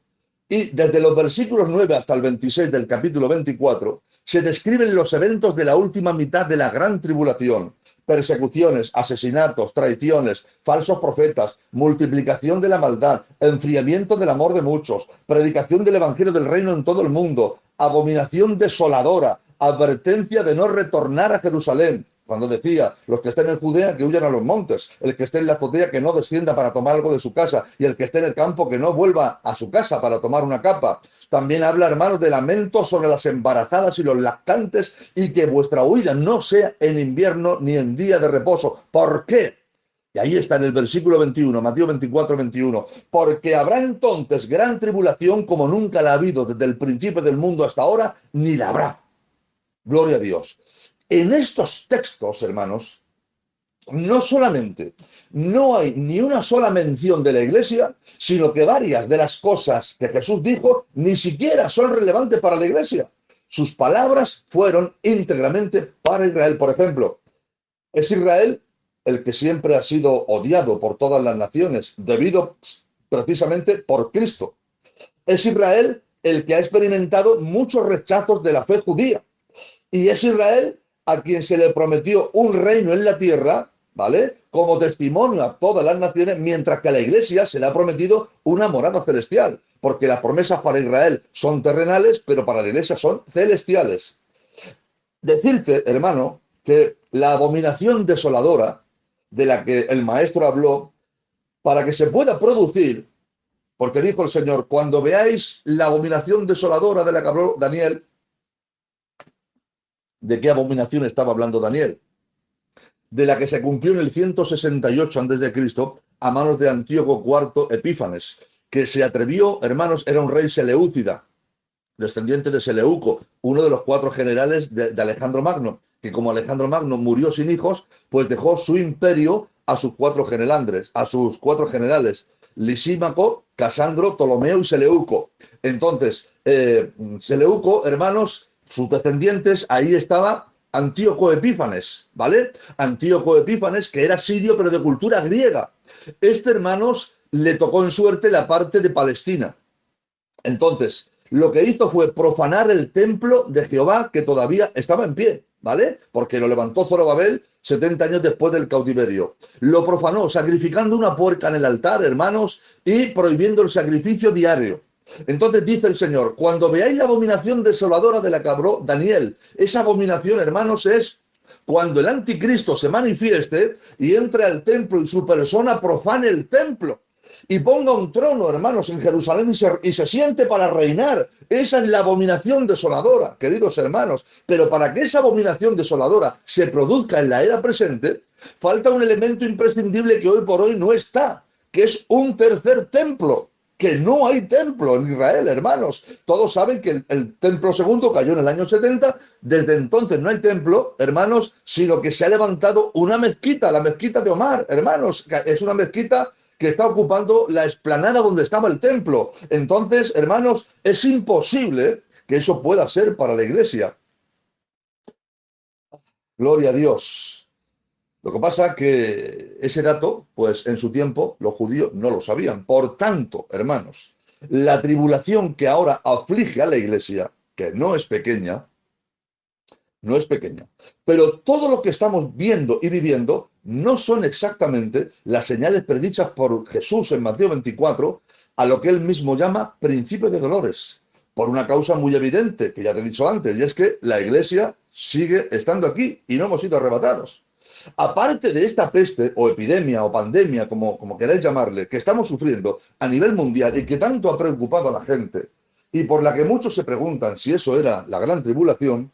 y desde los versículos 9 hasta el 26 del capítulo 24, se describen los eventos de la última mitad de la gran tribulación: persecuciones, asesinatos, traiciones, falsos profetas, multiplicación de la maldad, enfriamiento del amor de muchos, predicación del Evangelio del Reino en todo el mundo, abominación desoladora, advertencia de no retornar a Jerusalén. Cuando decía: los que estén en Judea que huyan a los montes, el que esté en la azotea que no descienda para tomar algo de su casa, y el que esté en el campo que no vuelva a su casa para tomar una capa. También habla, hermanos, de lamento sobre las embarazadas y los lactantes, y que vuestra huida no sea en invierno ni en día de reposo. ¿Por qué? Y ahí está en el versículo 21, Mateo 24, 21. Porque habrá entonces gran tribulación como nunca la ha habido desde el principio del mundo hasta ahora, ni la habrá. Gloria a Dios. En estos textos, hermanos, no solamente no hay ni una sola mención de la iglesia, sino que varias de las cosas que Jesús dijo ni siquiera son relevantes para la iglesia. Sus palabras fueron íntegramente para Israel. Por ejemplo, es Israel el que siempre ha sido odiado por todas las naciones, debido precisamente por Cristo. Es Israel el que ha experimentado muchos rechazos de la fe judía. Y es Israel a quien se le prometió un reino en la tierra, ¿vale? Como testimonio a todas las naciones, mientras que a la iglesia se le ha prometido una morada celestial, porque las promesas para Israel son terrenales, pero para la iglesia son celestiales. Decirte, hermano, que la abominación desoladora de la que el maestro habló, para que se pueda producir, porque dijo el Señor: cuando veáis la abominación desoladora de la que habló Daniel. ¿De qué abominación estaba hablando Daniel? De la que se cumplió en el 168 a.C. a manos de Antíoco IV Epífanes, que se atrevió, hermanos, era un rey seleúcida, descendiente de Seleuco, uno de los 4 generales de Alejandro Magno, que como Alejandro Magno murió sin hijos, pues dejó su imperio a sus 4 generales, Lisímaco, Casandro, Ptolomeo y Seleuco. Entonces, Seleuco, hermanos, sus descendientes, ahí estaba Antíoco Epífanes, ¿vale? Antíoco Epífanes, que era sirio, pero de cultura griega. Hermanos, le tocó en suerte la parte de Palestina. Entonces, lo que hizo fue profanar el templo de Jehová, que todavía estaba en pie, ¿vale? Porque lo levantó Zorobabel 70 años después del cautiverio. Lo profanó sacrificando una puerca en el altar, hermanos, y prohibiendo el sacrificio diario. Entonces dice el Señor: cuando veáis la abominación desoladora de la que habló Daniel, esa abominación, hermanos, es cuando el anticristo se manifieste y entre al templo y su persona profane el templo y ponga un trono, hermanos, en Jerusalén y se siente para reinar. Esa es la abominación desoladora, queridos hermanos. Pero para que esa abominación desoladora se produzca en la era presente, falta un elemento imprescindible que hoy por hoy no está, que es un tercer templo. Que no hay templo en Israel, hermanos. Todos saben que el templo segundo cayó en el año 70. Desde entonces no hay templo, hermanos, sino que se ha levantado una mezquita, la mezquita de Omar, hermanos. Es una mezquita que está ocupando la explanada donde estaba el templo. Entonces, hermanos, es imposible que eso pueda ser para la iglesia. Gloria a Dios. Lo que pasa es que ese dato, pues en su tiempo, los judíos no lo sabían. Por tanto, hermanos, la tribulación que ahora aflige a la iglesia, que no es pequeña, no es pequeña, pero todo lo que estamos viendo y viviendo no son exactamente las señales predichas por Jesús en Mateo 24, a lo que él mismo llama principio de dolores, por una causa muy evidente, que ya te he dicho antes, y es que la iglesia sigue estando aquí y no hemos sido arrebatados. Aparte de esta peste o epidemia o pandemia, como queráis llamarle, que estamos sufriendo a nivel mundial y que tanto ha preocupado a la gente y por la que muchos se preguntan si eso era la gran tribulación,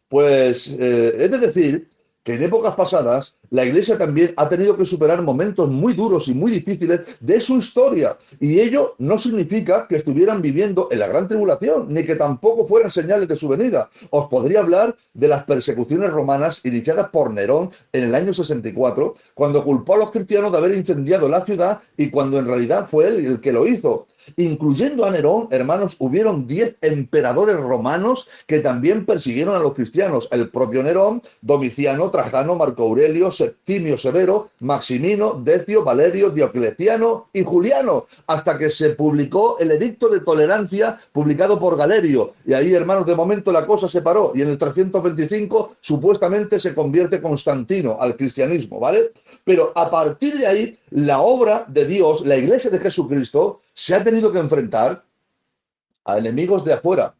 pues he de decir que en épocas pasadas la Iglesia también ha tenido que superar momentos muy duros y muy difíciles de su historia. Y ello no significa que estuvieran viviendo en la gran tribulación, ni que tampoco fueran señales de su venida. Os podría hablar de las persecuciones romanas iniciadas por Nerón en el año 64, cuando culpó a los cristianos de haber incendiado la ciudad y cuando en realidad fue él el que lo hizo. Incluyendo a Nerón, hermanos, hubieron 10 emperadores romanos que también persiguieron a los cristianos. El propio Nerón, Domiciano, Trajano, Marco Aurelio, Septimio Severo, Maximino, Decio, Valerio, Diocleciano y Juliano, hasta que se publicó el Edicto de Tolerancia, publicado por Galerio. Y ahí, hermanos, de momento la cosa se paró. Y en el 325 supuestamente se convierte Constantino al cristianismo, ¿vale? Pero a partir de ahí, la obra de Dios, la Iglesia de Jesucristo, se ha tenido que enfrentar a enemigos de afuera,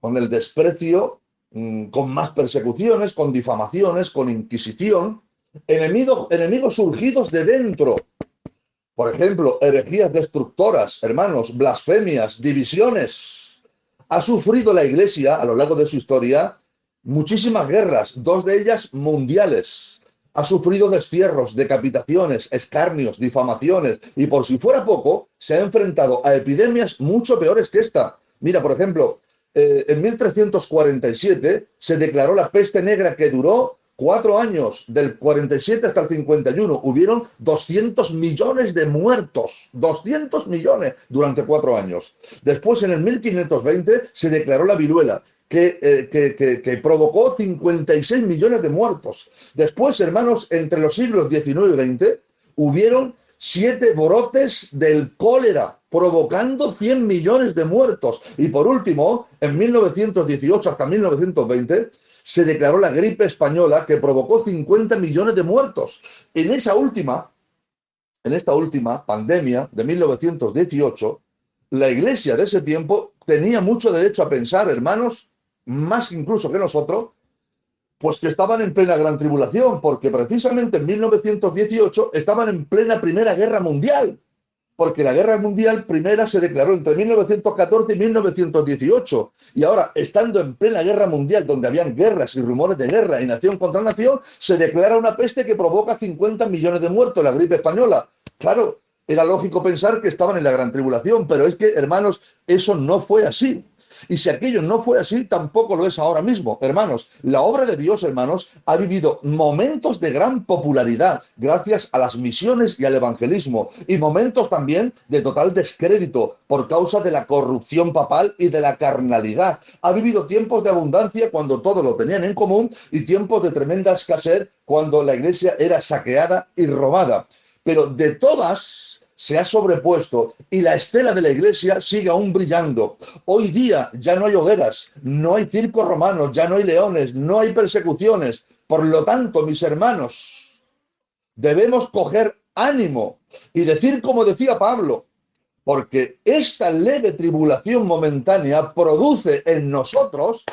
con el desprecio, con más persecuciones, con difamaciones, con inquisición, enemigos surgidos de dentro. Por ejemplo, herejías destructoras, hermanos, blasfemias, divisiones. Ha sufrido la Iglesia a lo largo de su historia muchísimas guerras, dos de ellas mundiales. Ha sufrido destierros, decapitaciones, escarnios, difamaciones y por si fuera poco, se ha enfrentado a epidemias mucho peores que esta. Mira, por ejemplo, en 1347 se declaró la peste negra que duró 4 años, del 47 hasta el 51. Hubieron 200 millones de muertos, 200 millones durante 4 años. Después, en el 1520, se declaró la viruela, que provocó 56 millones de muertos. Después, hermanos, entre los siglos XIX y XX, hubieron 7 brotes del cólera, provocando 100 millones de muertos. Y por último, en 1918 hasta 1920, se declaró la gripe española, que provocó 50 millones de muertos. En esta última pandemia de 1918, la Iglesia de ese tiempo tenía mucho derecho a pensar, hermanos, más incluso que nosotros, pues que estaban en plena gran tribulación, porque precisamente en 1918 estaban en plena Primera Guerra Mundial, porque la Guerra Mundial primera se declaró entre 1914 y 1918, y ahora, estando en plena Guerra Mundial, donde habían guerras y rumores de guerra y nación contra nación, se declara una peste que provoca 50 millones de muertos, la gripe española. Claro, era lógico pensar que estaban en la gran tribulación, pero es que, hermanos, eso no fue así. Y si aquello no fue así, tampoco lo es ahora mismo. Hermanos, la obra de Dios, hermanos, ha vivido momentos de gran popularidad gracias a las misiones y al evangelismo, y momentos también de total descrédito por causa de la corrupción papal y de la carnalidad. Ha vivido tiempos de abundancia cuando todo lo tenían en común y tiempos de tremenda escasez cuando la iglesia era saqueada y robada. Pero de todas se ha sobrepuesto y la estela de la iglesia sigue aún brillando. Hoy día ya no hay hogueras, no hay circos romanos, ya no hay leones, no hay persecuciones. Por lo tanto, mis hermanos, debemos coger ánimo y decir como decía Pablo, porque esta leve tribulación momentánea produce en nosotros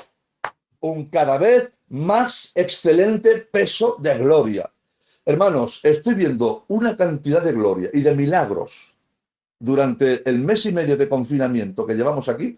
un cada vez más excelente peso de gloria. Hermanos, estoy viendo una cantidad de gloria y de milagros durante el mes y medio de confinamiento que llevamos aquí.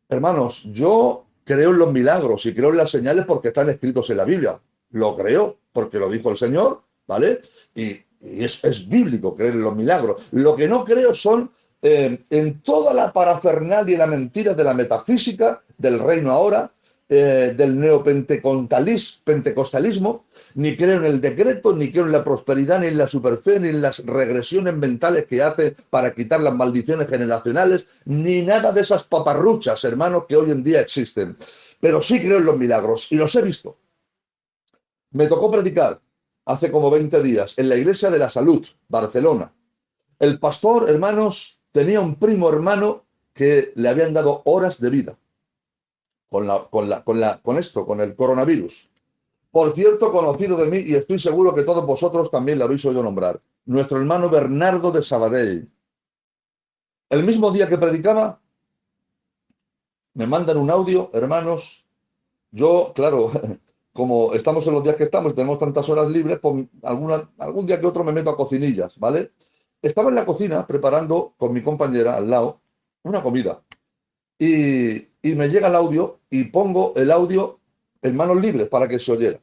Hermanos, yo creo en los milagros y creo en las señales porque están escritos en la Biblia. Lo creo porque lo dijo el Señor, ¿vale? Y es bíblico creer en los milagros. Lo que no creo son en toda la parafernalia y la mentira de la metafísica, del reino ahora, del neopentecostalismo, ni creo en el decreto, ni creo en la prosperidad, ni en la superfe, ni en las regresiones mentales que hace para quitar las maldiciones generacionales, ni nada de esas paparruchas, hermanos, que hoy en día existen. Pero sí creo en los milagros y los he visto. Me tocó predicar hace como 20 días en la Iglesia de la Salud, Barcelona. El pastor, hermanos, tenía un primo hermano que le habían dado horas de vida con el coronavirus. Por cierto, conocido de mí, y estoy seguro que todos vosotros también lo habéis oído nombrar, nuestro hermano Bernardo de Sabadell. El mismo día que predicaba, me mandan un audio, hermanos. Yo, claro, como estamos en los días que estamos y tenemos tantas horas libres, pues algún día que otro me meto a cocinillas, ¿vale? Estaba en la cocina preparando con mi compañera al lado una comida. Y me llega el audio y pongo el audio en manos libres para que se oyera.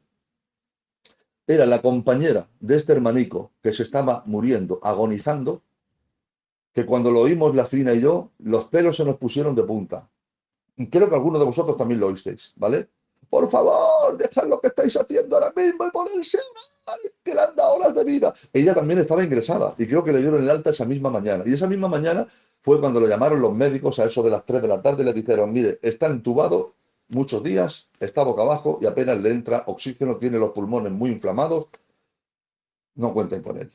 era la compañera de este hermanico que se estaba muriendo, agonizando, que cuando lo oímos la Fina y yo, los pelos se nos pusieron de punta. Y creo que algunos de vosotros también lo oísteis, ¿vale? Por favor, dejad lo que estáis haciendo ahora mismo y ponerse a orar, que le han dado horas de vida. Ella también estaba ingresada y creo que le dieron el alta esa misma mañana. Y esa misma mañana fue cuando lo llamaron los médicos a eso de las 3 de la tarde y le dijeron, mire, está entubado muchos días, está boca abajo y apenas le entra oxígeno, tiene los pulmones muy inflamados, no cuenten con él.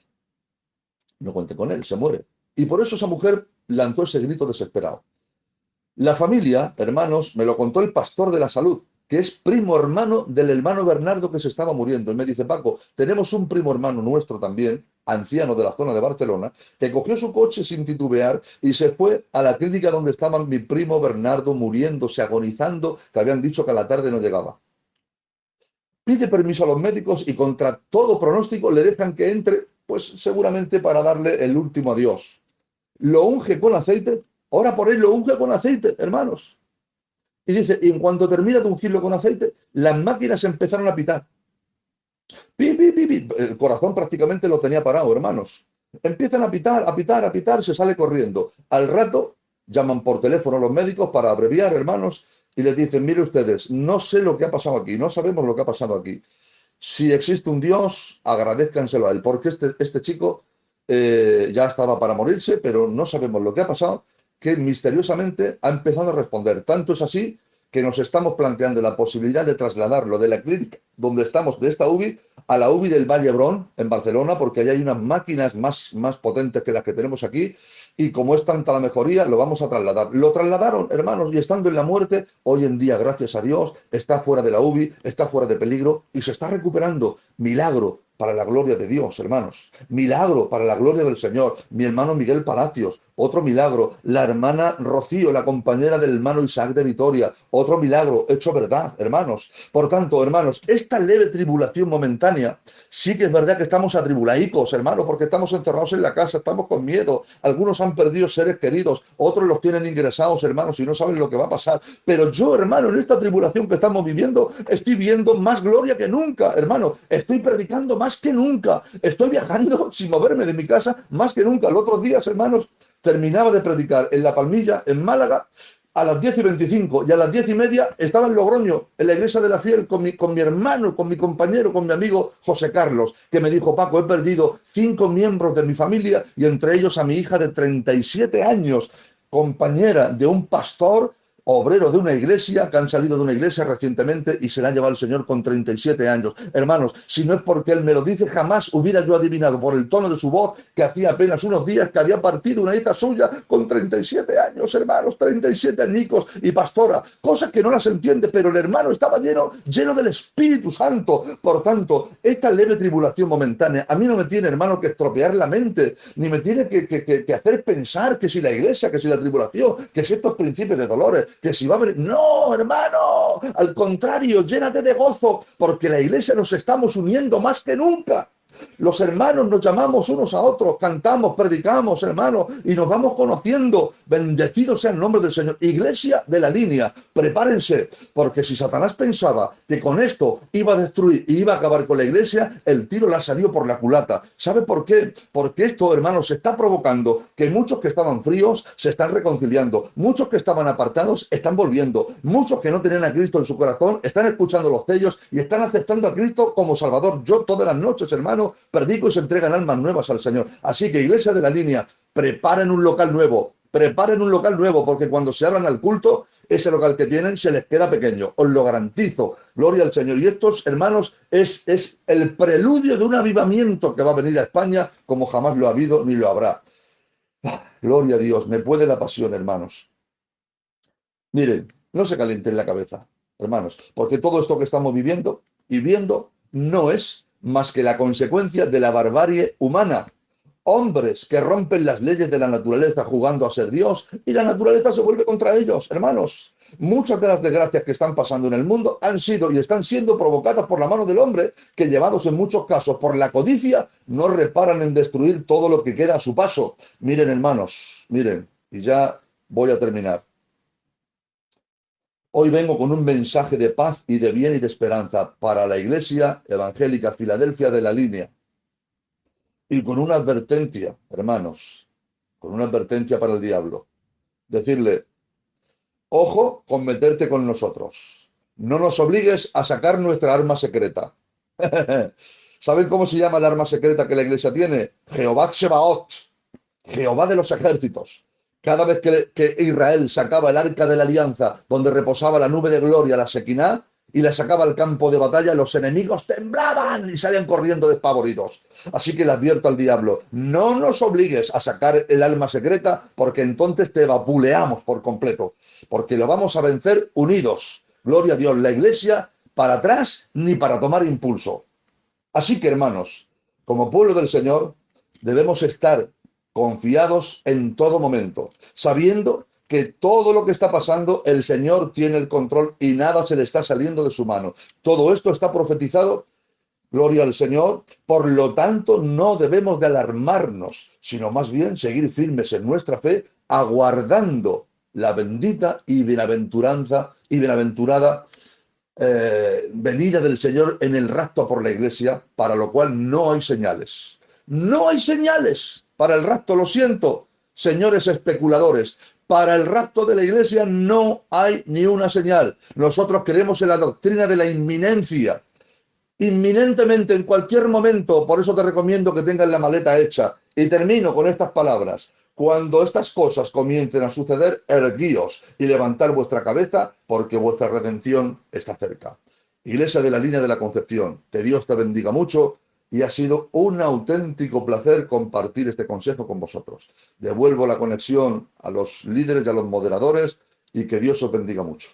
No cuenten con él, se muere. Y por eso esa mujer lanzó ese grito desesperado. La familia, hermanos, me lo contó el pastor de la salud, que es primo hermano del hermano Bernardo que se estaba muriendo. Y me dice, Paco, tenemos un primo hermano nuestro también, anciano de la zona de Barcelona, que cogió su coche sin titubear y se fue a la clínica donde estaba mi primo Bernardo muriéndose, agonizando, que habían dicho que a la tarde no llegaba. Pide permiso a los médicos y contra todo pronóstico le dejan que entre, pues seguramente para darle el último adiós. Lo unge con aceite, ora por él, lo unge con aceite, hermanos. Y dice, y en cuanto termina de ungirlo con aceite, las máquinas empezaron a pitar. Pi, pi, pi, pi. El corazón prácticamente lo tenía parado, hermanos. Empiezan a pitar, a pitar, a pitar, se sale corriendo. Al rato llaman por teléfono a los médicos para abreviar, hermanos, y les dicen, mire ustedes, no sé lo que ha pasado aquí, no sabemos lo que ha pasado aquí. Si existe un Dios, agradézcanselo a él, porque este chico ya estaba para morirse, pero no sabemos lo que ha pasado, que misteriosamente ha empezado a responder. Tanto es así que nos estamos planteando la posibilidad de trasladarlo de la clínica donde estamos, de esta UBI, a la UBI del Valle Hebrón, en Barcelona, porque allá hay unas máquinas más potentes que las que tenemos aquí, y como es tanta la mejoría, lo vamos a trasladar. Lo trasladaron, hermanos, y estando en la muerte, hoy en día, gracias a Dios, está fuera de la UBI, está fuera de peligro, y se está recuperando. Milagro para la gloria de Dios, hermanos. Milagro para la gloria del Señor. Mi hermano Miguel Palacios, otro milagro. La hermana Rocío, la compañera del hermano Isaac de Vitoria, otro milagro hecho verdad, hermanos. Por tanto, hermanos, esta leve tribulación momentánea, sí que es verdad que estamos atribulaicos, hermanos, porque estamos encerrados en la casa, estamos con miedo. Algunos han perdido seres queridos, otros los tienen ingresados, hermanos, y no saben lo que va a pasar. Pero yo, hermano, en esta tribulación que estamos viviendo, estoy viendo más gloria que nunca, hermano. Estoy predicando más que nunca. Estoy viajando sin moverme de mi casa más que nunca. Los otros días, hermanos, terminaba de predicar en La Palmilla, en Málaga, a las 10:25 y a las 10:30 estaba en Logroño, en la iglesia de la Fiel, con mi hermano, con mi compañero, con mi amigo José Carlos, que me dijo, Paco, he perdido 5 miembros de mi familia y entre ellos a mi hija de 37 años, compañera de un pastor, obrero de una iglesia, que han salido de una iglesia recientemente y se la ha llevado el Señor con 37 años. Hermanos, si no es porque Él me lo dice, jamás hubiera yo adivinado por el tono de su voz que hacía apenas unos días que había partido una hija suya con 37 años, hermanos, 37 añicos y pastora, cosas que no las entiende, pero el hermano estaba lleno del Espíritu Santo. Por tanto, esta leve tribulación momentánea a mí no me tiene, hermano, que estropear la mente, ni me tiene que hacer pensar que si la iglesia, que si la tribulación, que si estos principios de dolores, que si va a venir... No, hermano, al contrario, llénate de gozo, porque la iglesia nos estamos uniendo más que nunca. Los hermanos nos llamamos unos a otros, cantamos, predicamos, hermanos, y nos vamos conociendo. Bendecido sea el nombre del Señor. Iglesia de la línea, prepárense, porque si Satanás pensaba que con esto iba a destruir y iba a acabar con la iglesia, el tiro le ha salido por la culata. ¿Sabe por qué? Porque esto, hermanos, se está provocando que muchos que estaban fríos se están reconciliando, muchos que estaban apartados están volviendo, muchos que no tenían a Cristo en su corazón están escuchando los sellos y están aceptando a Cristo como Salvador. Yo todas las noches, hermano, predico y se entregan almas nuevas al Señor. Así que, iglesia de la línea, preparen un local nuevo, porque cuando se abran al culto, ese local que tienen se les queda pequeño, os lo garantizo. Gloria al Señor. Y estos, hermanos, es el preludio de un avivamiento que va a venir a España como jamás lo ha habido ni lo habrá. Gloria a Dios, me puede la pasión, hermanos. Miren, no se calienten la cabeza, hermanos, porque todo esto que estamos viviendo y viendo no es más que la consecuencia de la barbarie humana. Hombres que rompen las leyes de la naturaleza jugando a ser Dios y la naturaleza se vuelve contra ellos, hermanos. Muchas de las desgracias que están pasando en el mundo han sido y están siendo provocadas por la mano del hombre, que llevados en muchos casos por la codicia, no reparan en destruir todo lo que queda a su paso. Miren, hermanos, miren, y ya voy a terminar. Hoy vengo con un mensaje de paz y de bien y de esperanza para la Iglesia Evangélica Filadelfia de la Línea. Y con una advertencia, hermanos, con una advertencia para el diablo. Decirle, ojo con meterte con nosotros. No nos obligues a sacar nuestra arma secreta. ¿Saben cómo se llama el arma secreta que la Iglesia tiene? Jehová Tsebaot, Jehová de los ejércitos. Cada vez que Israel sacaba el arca de la alianza, donde reposaba la nube de gloria, la Shekinah, y la sacaba al campo de batalla, los enemigos temblaban y salían corriendo despavoridos. Así que le advierto al diablo, no nos obligues a sacar el alma secreta, porque entonces te vapuleamos por completo, porque lo vamos a vencer unidos. Gloria a Dios, la iglesia para atrás ni para tomar impulso. Así que, hermanos, como pueblo del Señor, debemos estar confiados en todo momento, sabiendo que todo lo que está pasando, el Señor tiene el control y nada se le está saliendo de su mano. Todo esto está profetizado, gloria al Señor, por lo tanto no debemos de alarmarnos, sino más bien seguir firmes en nuestra fe, aguardando la bendita y bienaventurada venida del Señor en el rapto por la iglesia, para lo cual no hay señales. No hay señales para el rapto, lo siento, señores especuladores. Para el rapto de la iglesia no hay ni una señal. Nosotros creemos en la doctrina de la inminencia. Inminentemente, en cualquier momento, por eso te recomiendo que tengas la maleta hecha. Y termino con estas palabras. Cuando estas cosas comiencen a suceder, erguíos y levantar vuestra cabeza, porque vuestra redención está cerca. Iglesia de la Línea de la Concepción, que Dios te bendiga mucho y ha sido un auténtico placer compartir este consejo con vosotros. Devuelvo la conexión a los líderes y a los moderadores y que Dios os bendiga mucho.